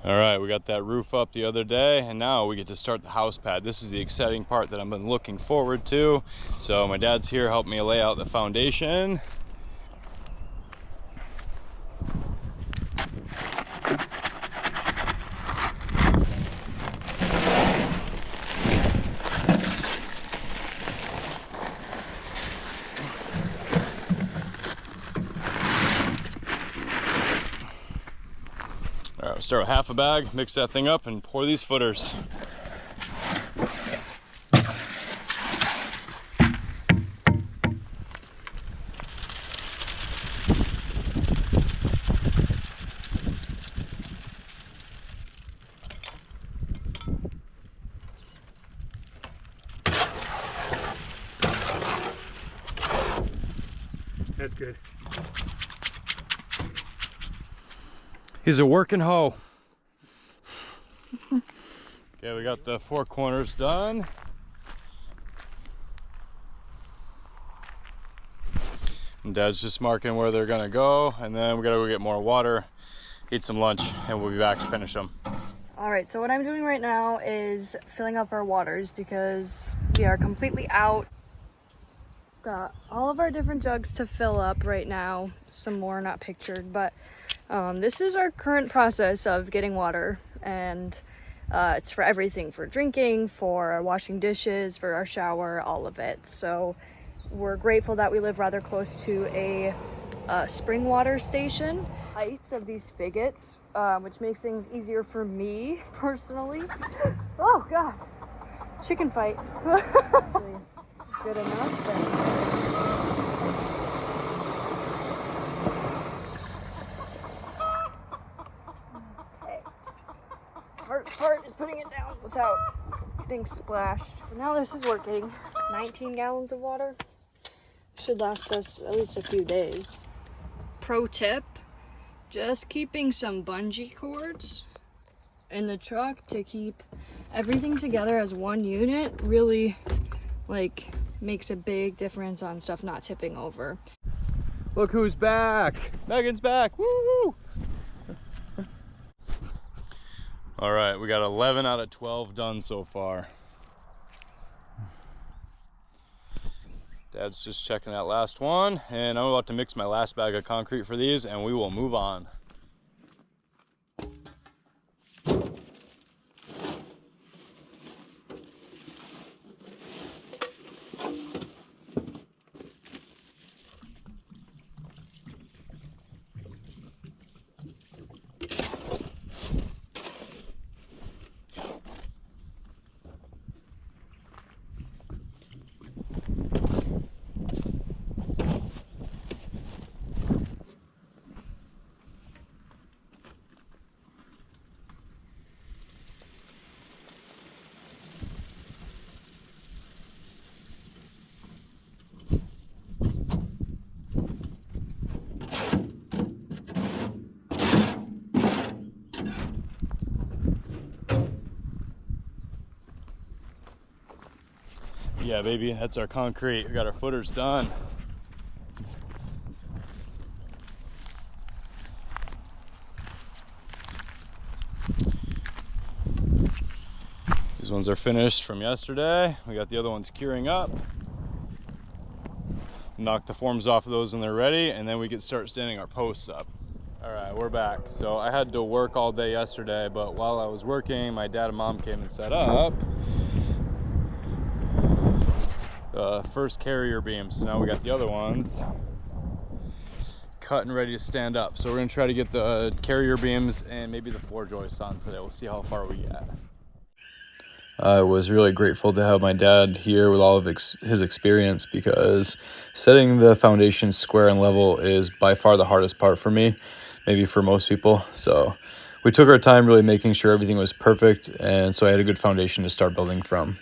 All right, we got that roof up the other day, and now we get to start the house pad. This is the exciting part that I've been looking forward to. So my dad's here helping me lay out the foundation. All right, we'll start with half a bag, mix that thing up, and pour these footers. That's good. He's a working hoe. Okay, we got the 4 corners done. And Dad's just marking where they're gonna go, and then we gotta go get more water, eat some lunch, and we'll be back to finish them. All right, so what I'm doing right now is filling up our waters because we are completely out. Got all of our different jugs to fill up right now. Some more not pictured, but this is our current process of getting water, and it's for everything, for drinking, for washing dishes, for our shower, all of it. So we're grateful that we live rather close to a spring water station. Heights of these spigots, which makes things easier for me personally. Oh God, chicken fight. Good enough then. Part is putting it down without getting splashed. But now this is working. 19 gallons of water. Should last us at least a few days. Pro tip, just keeping some bungee cords in the truck to keep everything together as one unit really makes a big difference on stuff not tipping over. Look who's back! Megan's back! Woo! All right, we got 11 out of 12 done so far. Dad's just checking that last one, and I'm about to mix my last bag of concrete for these, and we will move on. Yeah, baby, that's our concrete. We got our footers done. These ones are finished from yesterday. We got the other ones curing up. Knock the forms off of those when they're ready, and then we can start standing our posts up. All right, we're back. So I had to work all day yesterday, but while I was working, my dad and mom came and set up the first carrier beam. So now we got the other ones cut and ready to stand up. So we're gonna try to get the carrier beams and maybe the floor joists on today. We'll see how far we get. I was really grateful to have my dad here with all of his experience, because setting the foundation square and level is by far the hardest part for me, maybe for most people. So we took our time really making sure everything was perfect, and so I had a good foundation to start building from.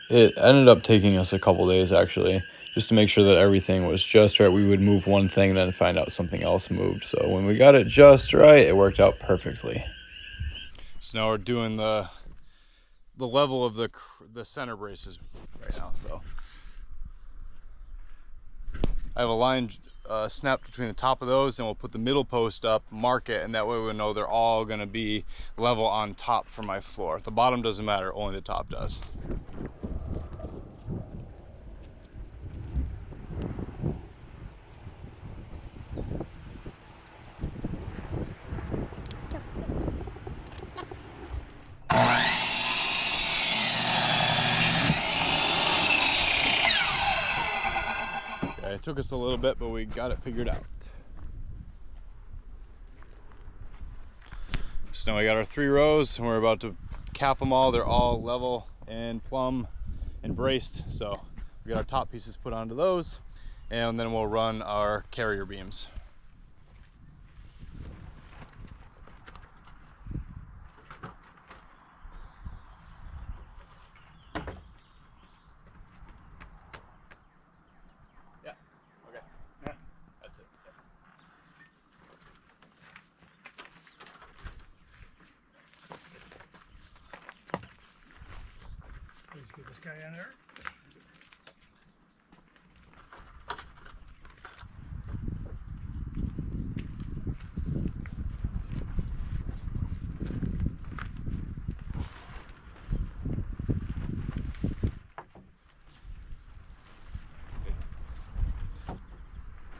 It ended up taking us a couple days, actually, just to make sure that everything was just right. We would move one thing, then find out something else moved. So when we got it just right, it worked out perfectly. So now we're doing the level of the center braces right now. So I have a line snapped between the top of those, and we'll put the middle post up, mark it, and that way we know they're all gonna be level on top for my floor. The bottom doesn't matter, only the top does. Okay, it took us a little bit, but we got it figured out. So now we got our 3 rows, and we're about to cap them all. They're all level and plumb and braced. So we got our top pieces put onto those, and then we'll run our carrier beams. Yeah, okay. Yeah, that's it. Please get this guy in there.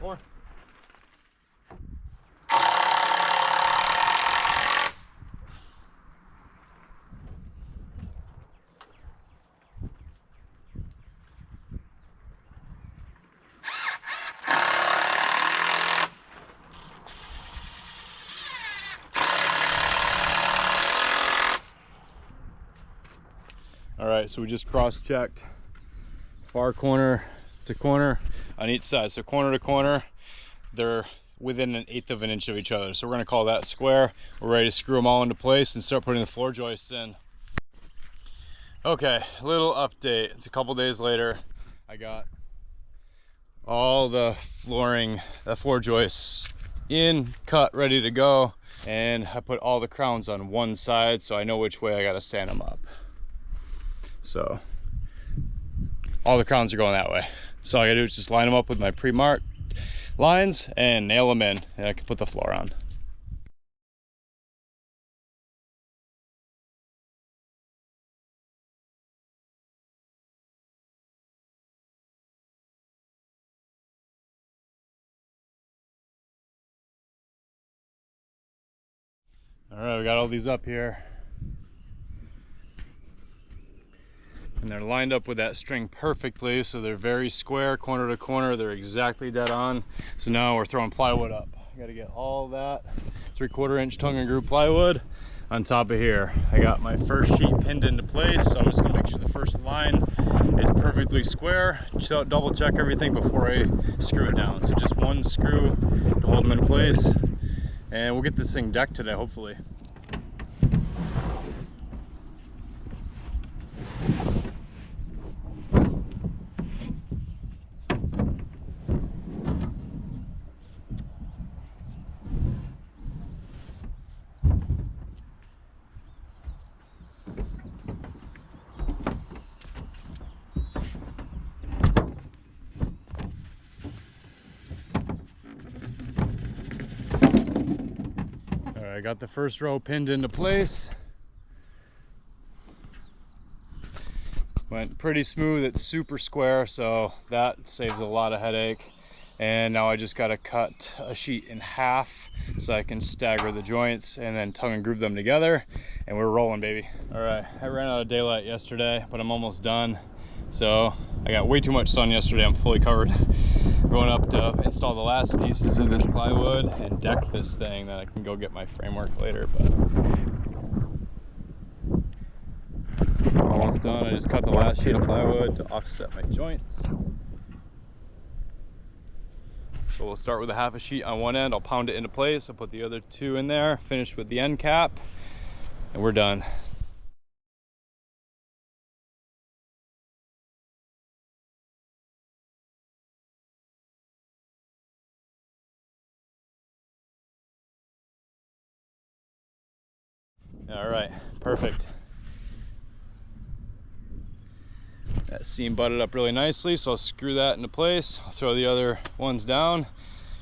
More. All right, so we just cross-checked far corner to corner on each side. So corner to corner, they're within 1/8 of an inch of each other. So we're gonna call that square. We're ready to screw them all into place and start putting the floor joists in. Okay, little update. It's a couple days later. I got all the flooring, the floor joists in, cut, ready to go. And I put all the crowns on one side so I know which way I gotta stand them up. So all the crowns are going that way. So all I gotta do is just line them up with my pre-marked lines and nail them in, and I can put the floor on. All right, we got all these up here. And they're lined up with that string perfectly, so they're very square, corner to corner. They're exactly dead on. So now we're throwing plywood up. I gotta get all that 3/4 inch tongue and groove plywood on top of here. I got my first sheet pinned into place, so I'm just gonna make sure the first line is perfectly square. Double check everything before I screw it down. So just one screw to hold them in place. And we'll get this thing decked today, hopefully. I got the first row pinned into place. Went pretty smooth. It's super square, so that saves a lot of headache. And now I just got to cut a sheet in half so I can stagger the joints and then tongue and groove them together, and we're rolling, baby. All right, I ran out of daylight yesterday, but I'm almost done. So I got way too much sun yesterday. I'm fully covered. Going up to install the last pieces of this plywood and deck this thing, then I can go get my framework later. But almost done. I just cut the last sheet of plywood to offset my joints. So we'll start with a half a sheet on one end. I'll pound it into place. I'll put the other 2 in there, finish with the end cap, and we're done. All right, perfect. That seam butted up really nicely, so I'll screw that into place. I'll throw the other ones down,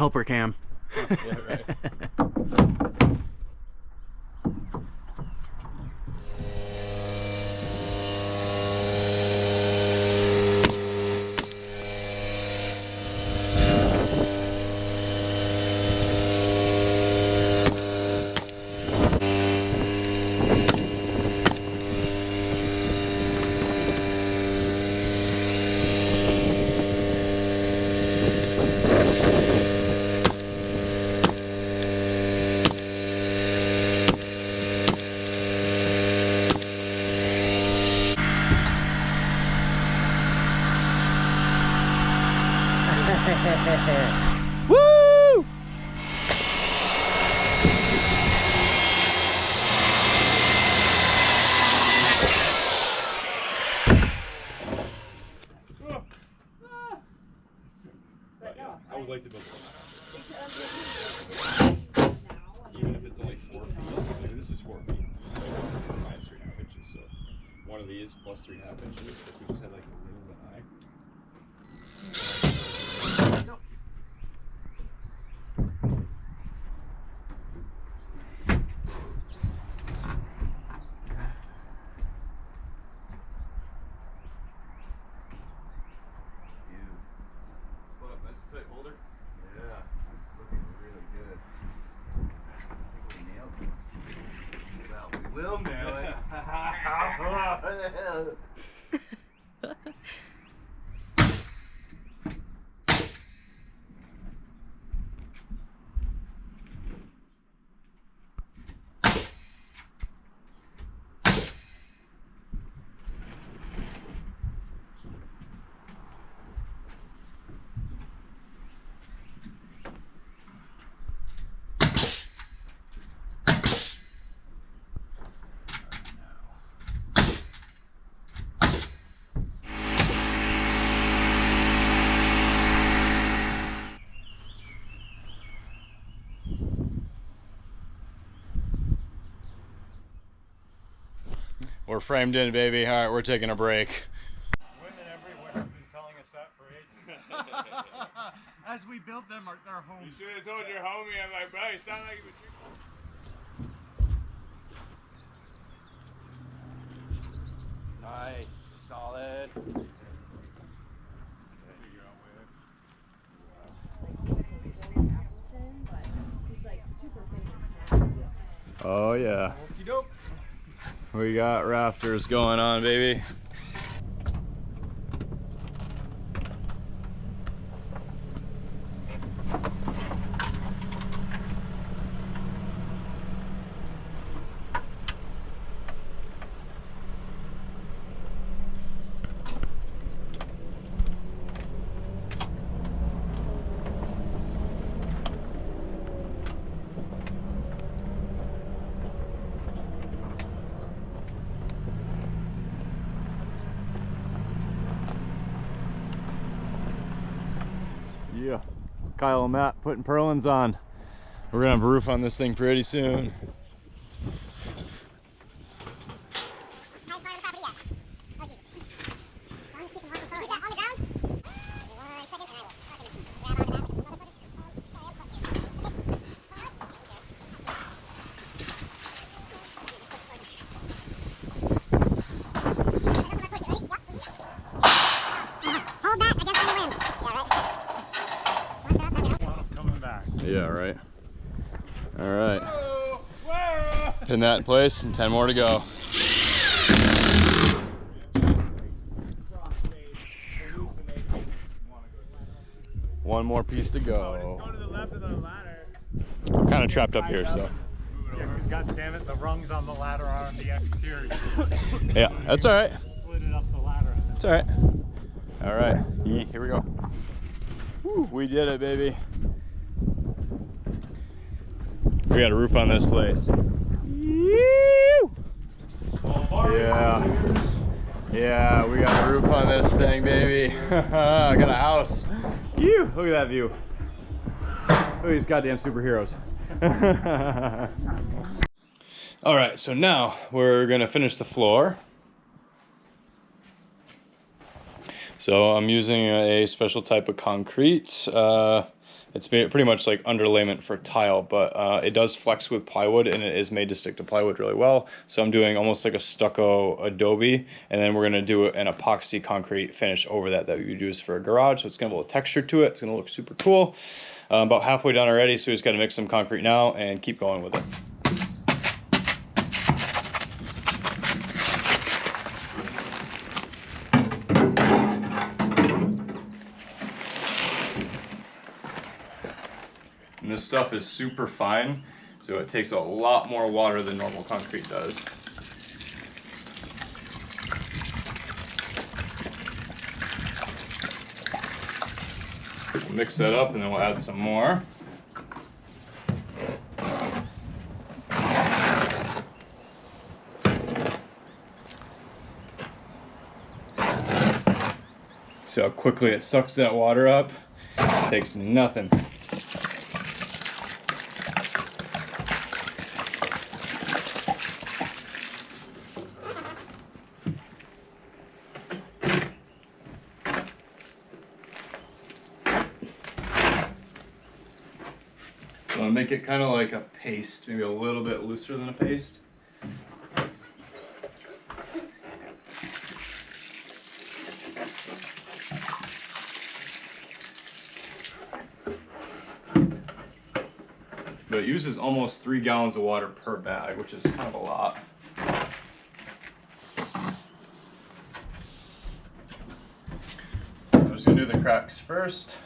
Helper cam. Yeah, right. Woo! I would like to build one. Even if it's only 4 feet. Like this is 4 feet. Mine's 3.5 inches, so one of these plus 3.5 inches. If we just had like a little bit high. Nice tight holder. Yeah, it's looking really good. I think we nailed this. Well, we will nail it. We're framed in, baby. All right, we're taking a break. Women everywhere have been telling us that for ages. As we build them, their homes. You should have told your homie. I'm like, bro, you sound like you was. Nice, solid. Oh yeah. We got rafters going on, baby. Yeah, Kyle and Matt putting purlins on. We're gonna have a roof on this thing pretty soon. Yeah, right. All right. Pin that in place and 10 more to go. One more piece to go. Go to the left of the ladder. I'm kind of trapped up here, so. Yeah, because God damn it, the rungs on the ladder are on the exterior. Yeah, that's all right. Slid it up the ladder. That's all right. All right, here we go. Woo, we did it, baby. We got a roof on this place. Yeah. Yeah, we got a roof on this thing, baby. I got a house. Look at that view. Look at these goddamn superheroes. All right, so now we're gonna finish the floor. So I'm using a special type of concrete. It's pretty much like underlayment for tile, but it does flex with plywood, and it is made to stick to plywood really well. So I'm doing almost like a stucco adobe, and then we're gonna do an epoxy concrete finish over that we would use for a garage. So it's gonna have a little texture to it. It's gonna look super cool. About halfway done already, so we just gotta mix some concrete now and keep going with it. And this stuff is super fine, so it takes a lot more water than normal concrete does. We'll mix that up and then we'll add some more. See how quickly it sucks that water up? It takes nothing. So I'll make it kind of like a paste, maybe a little bit looser than a paste. But it uses almost 3 gallons of water per bag, which is kind of a lot. I'm just gonna do the cracks first.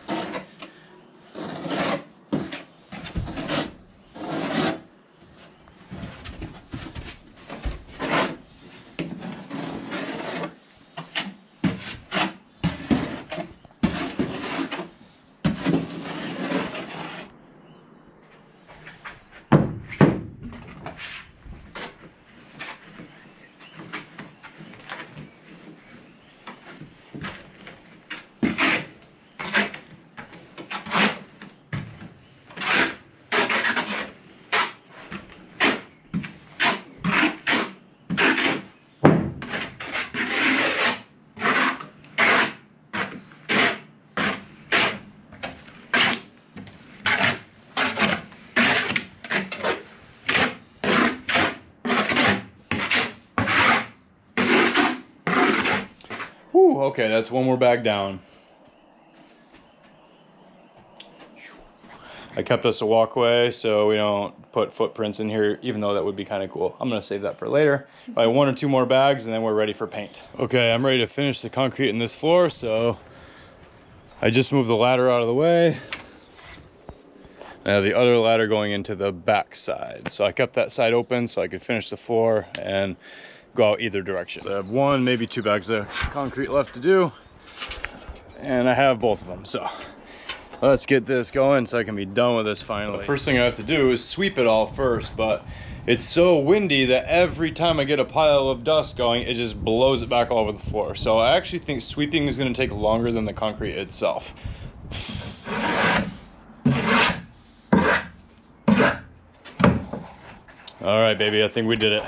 Whew, okay, that's one more bag down. I kept us a walkway so we don't put footprints in here, even though that would be kind of cool. I'm gonna save that for later. Probably 1 or 2 more bags and then we're ready for paint. Okay, I'm ready to finish the concrete in this floor, so I just moved the ladder out of the way. I have the other ladder going into the back side. So I kept that side open so I could finish the floor and go out either direction. So I have 1, maybe 2 bags of concrete left to do, and I have both of them. So let's get this going so I can be done with this finally. The first thing I have to do is sweep it all first, but it's so windy that every time I get a pile of dust going, it just blows it back all over the floor. So I actually think sweeping is gonna take longer than the concrete itself. All right, baby, I think we did it.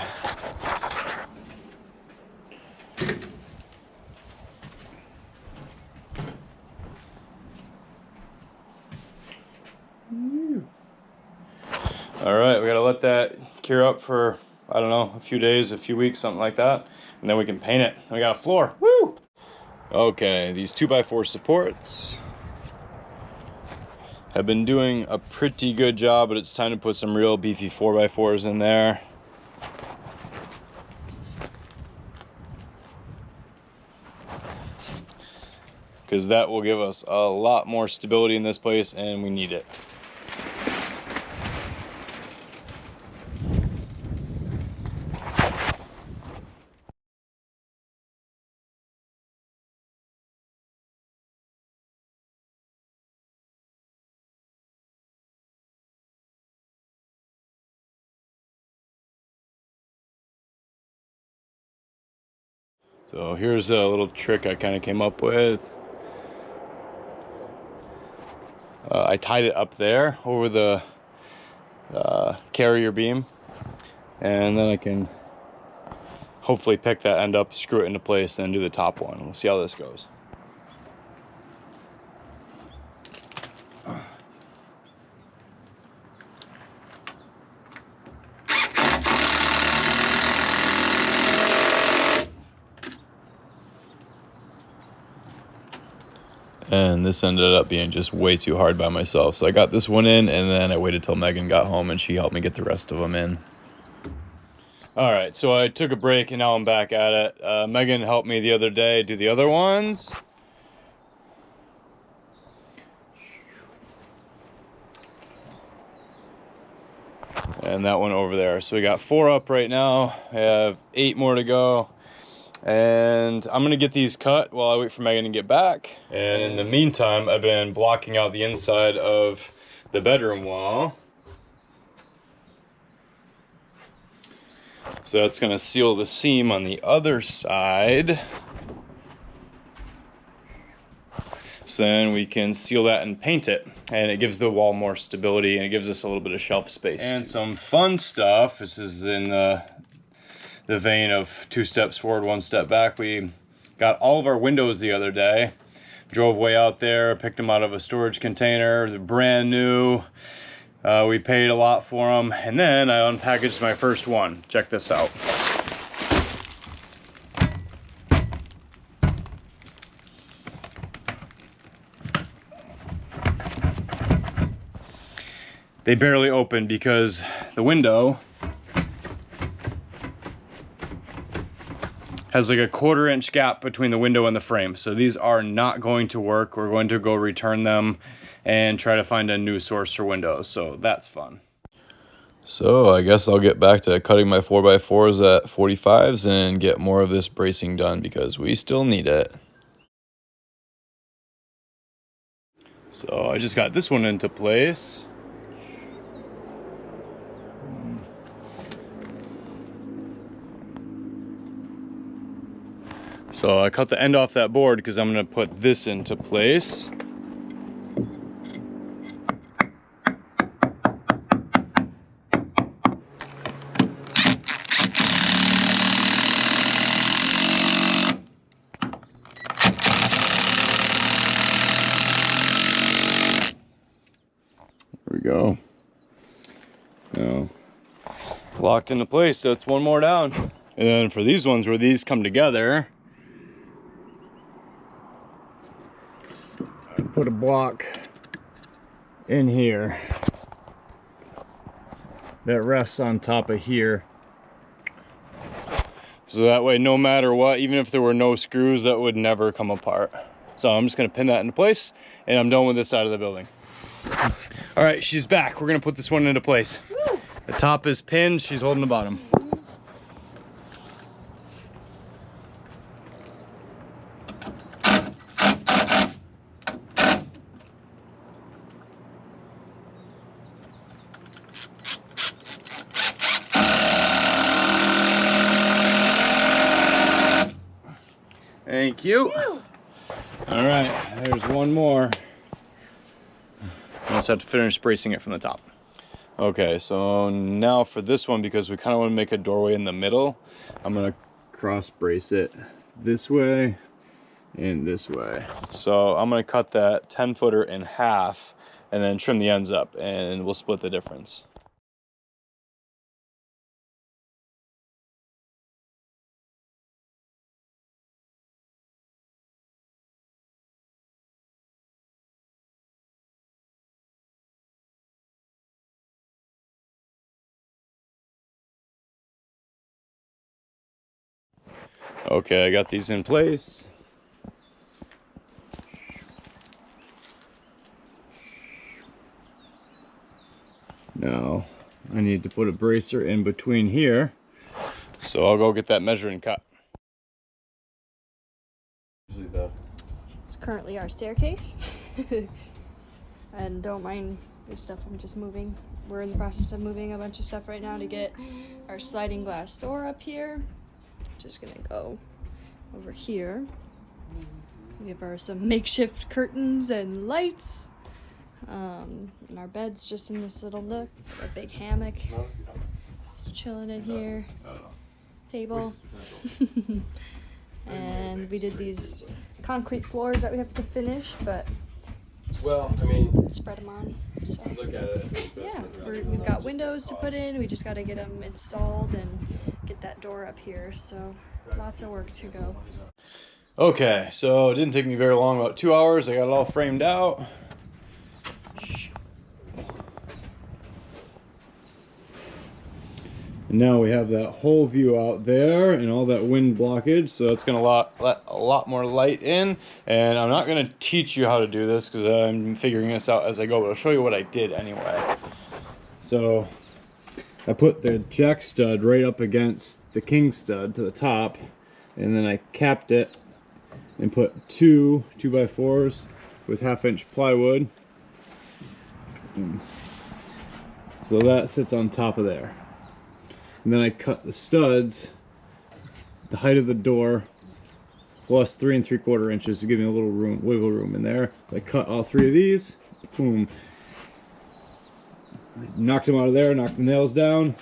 All right, we gotta let that cure up for, I don't know, a few days, a few weeks, something like that. And then we can paint it. We got a floor, woo! Okay, these 2x4 supports have been doing a pretty good job, but it's time to put some real beefy 4x4s in there. Because that will give us a lot more stability in this place, and we need it. So here's a little trick I kind of came up with. I tied it up there over the carrier beam, and then I can hopefully pick that end up, screw it into place, and do the top one. We'll see how this goes. And this ended up being just way too hard by myself. So I got this one in, and then I waited till Megan got home and she helped me get the rest of them in. All right, so I took a break and now I'm back at it. Megan helped me the other day do the other ones. And that one over there. So we got 4 up right now. I have 8 more to go. And I'm gonna get these cut while I wait for Megan to get back. And in the meantime, I've been blocking out the inside of the bedroom wall. So that's gonna seal the seam on the other side. So then we can seal that and paint it. And it gives the wall more stability and it gives us a little bit of shelf space. And some fun stuff. This is in the vein of 2 steps forward, 1 step back. We got all of our windows the other day. Drove way out there, picked them out of a storage container. They're brand new. We paid a lot for them. And then I unpackaged my first one. Check this out. They barely opened because the window has like a 1/4 inch gap between the window and the frame. So these are not going to work. We're going to go return them and try to find a new source for windows. So that's fun. So I guess I'll get back to cutting my 4x4s at 45s and get more of this bracing done because we still need it. So I just got this one into place. So I cut the end off that board because I'm going to put this into place. There we go. Now, locked into place, so it's 1 more down. And then for these ones where these come together, put a block in here that rests on top of here. So that way, no matter what, even if there were no screws, that would never come apart. So I'm just gonna pin that into place and I'm done with this side of the building. All right, she's back. We're gonna put this one into place. Woo! The top is pinned, she's holding the bottom. Thank you. All right, there's 1 more. I just have to finish bracing it from the top. Okay, so now for this one, because we kind of want to make a doorway in the middle, I'm gonna cross brace it this way and this way. So I'm gonna cut that 10-footer in half and then trim the ends up and we'll split the difference. Okay, I got these in place. Now, I need to put a bracer in between here. So I'll go get that measuring cut. It's currently our staircase. And don't mind this stuff, I'm just moving. We're in the process of moving a bunch of stuff right now to get our sliding glass door up here. Just gonna go over here. Give her some makeshift curtains and lights. And our bed's just in this little nook. A big hammock. Just chilling in here. Table. And we did these concrete floors that we have to finish, but spread them on. So Look at it. yeah, we've got windows to put in. We just got to get them installed and get that door up here. So lots of work to go. Okay, so it didn't take me very long, about 2 hours. I got it all framed out. And now we have that whole view out there and all that wind blockage, so it's gonna let a lot more light in. And I'm not gonna teach you how to do this because I'm figuring this out as I go, but I'll show you what I did anyway. So I put the jack stud right up against the king stud to the top, and then I capped it and put two 2x4s with 1/2-inch plywood. So that sits on top of there. And then I cut the studs, the height of the door, plus 3 3/4 inches to give me a little room, wiggle room in there. So I cut all 3 of these, boom. Knocked them out of there, knocked the nails down,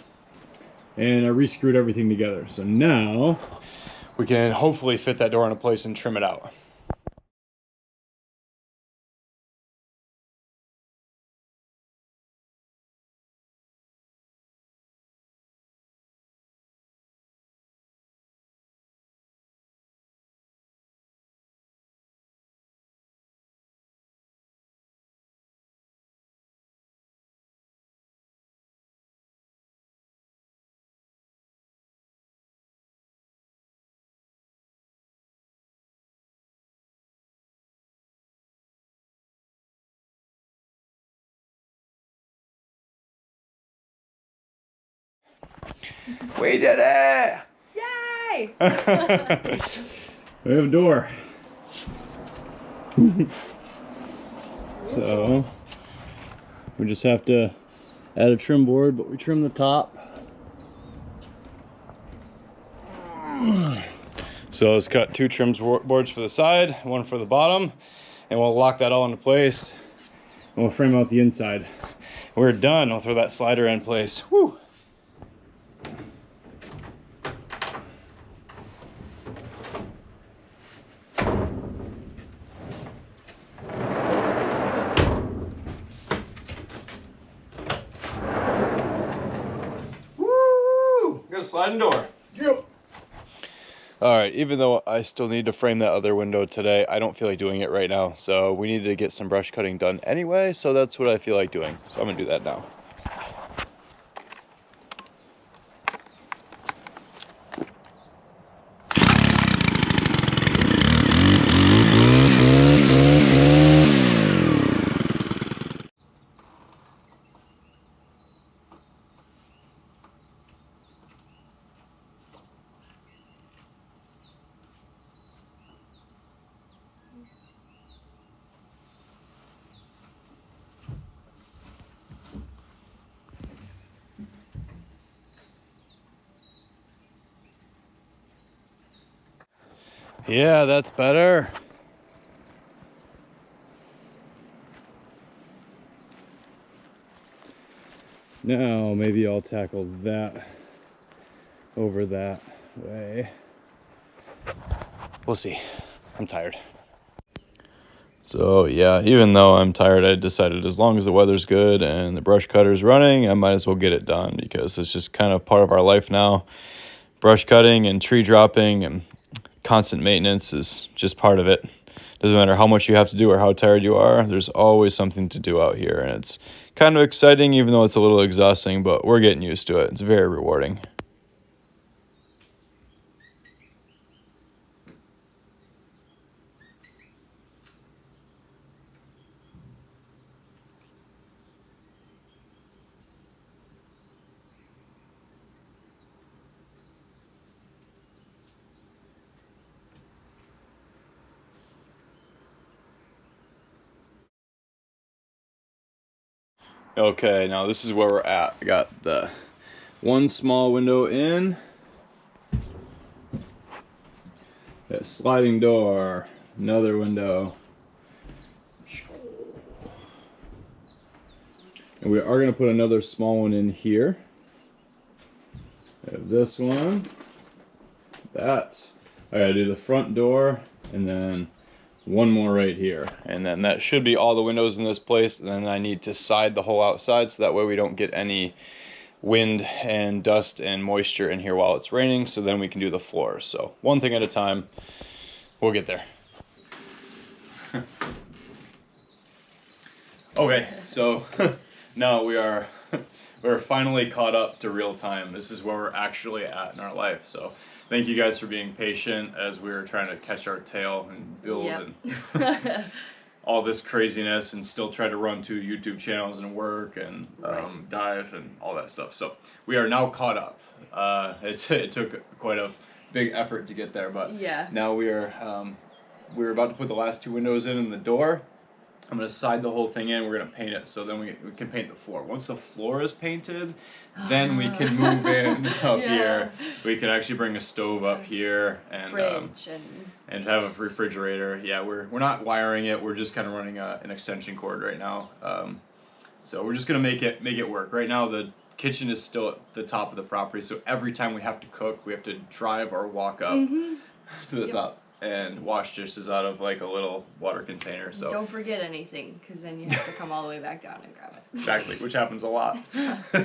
and I re-screwed everything together. So now we can hopefully fit that door into place and trim it out. We did it! Yay! We have a door. So we just have to add a trim board, but we trim the top. So let's cut 2 trim boards for the side, 1 for the bottom, and we'll lock that all into place, and we'll frame out the inside. We're done. We'll throw that slider in place. Woo! Got a sliding door. Yep. All right, even though I still need to frame that other window today, I don't feel like doing it right now. So we need to get some brush cutting done anyway, so that's what I feel like doing. So I'm gonna do that now. Yeah, that's better. Now maybe I'll tackle that over that way. We'll see. I'm tired. So yeah, even though I'm tired, I decided as long as the weather's good and the brush cutter's running, I might as well get it done because it's just kind of part of our life now. Brush cutting and tree dropping and constant maintenance is just part of it. Doesn't matter how much you have to do or how tired you are, there's always something to do out here, and it's kind of exciting even though it's a little exhausting, but we're getting used to it. It's very rewarding. Okay, now this is where we're at. I got the one small window in, that sliding door, another window, and we are going to put another small one in here. I have this one, that. I gotta do the front door, and then one more right here, and then that should be all the windows in this place. And then I need to side the whole outside so that way we don't get any wind and dust and moisture in here while it's raining, so then we can do the floors. So one thing at a time. We'll get there. Okay, so now we're finally caught up to real time. This is where we're actually at in our life. So thank you guys for being patient as we were trying to catch our tail and build and all this craziness, and still try to run 2 YouTube channels and work and dive and all that stuff. So we are now caught up. It took quite a big effort to get there, but now we're about to put the last 2 windows in the door. I'm going to side the whole thing in. We're going to paint it, so then we can paint the floor. Once the floor is painted, then we can move in up here. We can actually bring a stove up here and have a refrigerator. Yeah, we're not wiring it. We're just kind of running an extension cord right now. So we're just going to make it work. Right now the kitchen is still at the top of the property, so every time we have to cook, we have to drive or walk up to the top and wash dishes out of like a little water container. So don't forget anything, because then you have to come all the way back down and grab it. Exactly, which happens a lot.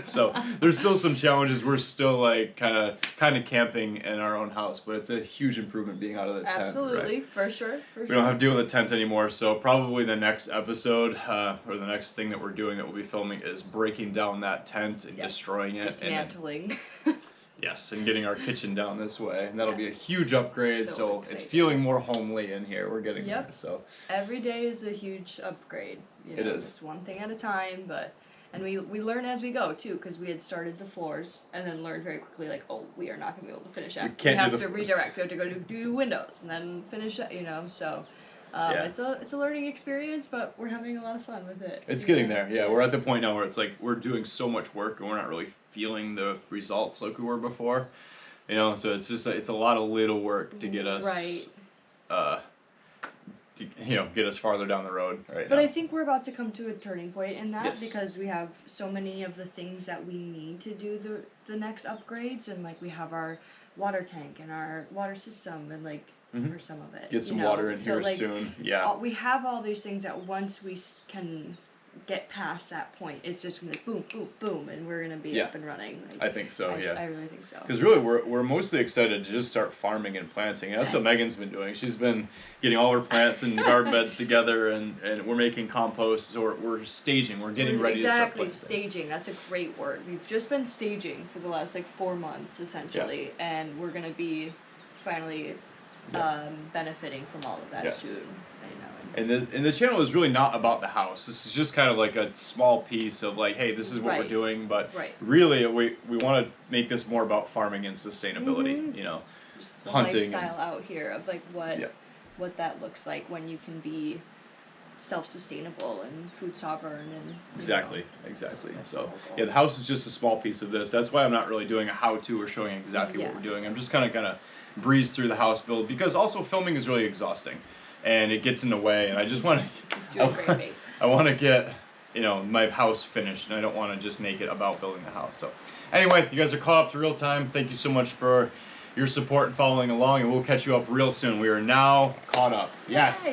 So there's still some challenges. We're still like kind of camping in our own house, but it's a huge improvement being out of the tent. Absolutely, right? For sure. We don't have to deal with the tent anymore. So probably the next episode or the next thing that we're doing that we'll be filming is breaking down that tent and destroying it, dismantling. Yes, and getting our kitchen down this way, and that'll be a huge upgrade. So it's exciting. feeling more homely in here. We're getting there. So every day is a huge upgrade. You know, it is. It's one thing at a time, and we learn as we go too, because we had started the floors and then learned very quickly, like, oh, we are not going to be able to finish that. We have to redirect. We have to go do windows and then finish it. You know, so. It's a learning experience, but we're having a lot of fun with it. It's getting there. Yeah, we're at the point now where it's like we're doing so much work and we're not really feeling the results like we were before. You know, so it's just it's a lot of little work to get us get us farther down the road right now. But I think we're about to come to a turning point in that because we have so many of the things that we need to do the next upgrades, and like we have our water tank and our water system and like or some of it. Get some water in here soon. Yeah. We have all these things that once we can get past that point, it's just gonna be boom, boom, boom, and we're gonna be up and running. Like, I think so. I really think so. Because really, we're mostly excited to just start farming and planting. And that's what Megan's been doing. She's been getting all her plants and garden beds together, and we're making compost. So we're staging. We're getting ready to start planting. Staging. That's a great word. We've just been staging for the last 4 months essentially, and we're gonna be finally benefiting from all of that soon. And the channel is really not about the house. This is just kind of like a small piece of like, hey, this is what we're doing. But really, we want to make this more about farming and sustainability. You know, just the hunting lifestyle out here of like what that looks like when you can be self-sustainable and food sovereign and exactly. So the house is just a small piece of this. That's why I'm not really doing a how-to or showing exactly what we're doing. I'm just kind of breeze through the house build, because also filming is really exhausting and it gets in the way, and I just want to I want to get my house finished, and I don't want to just make it about building the house. So anyway, you guys are caught up to real time. Thank you so much for your support and following along, and we'll catch you up real soon. We are now caught up. Yes.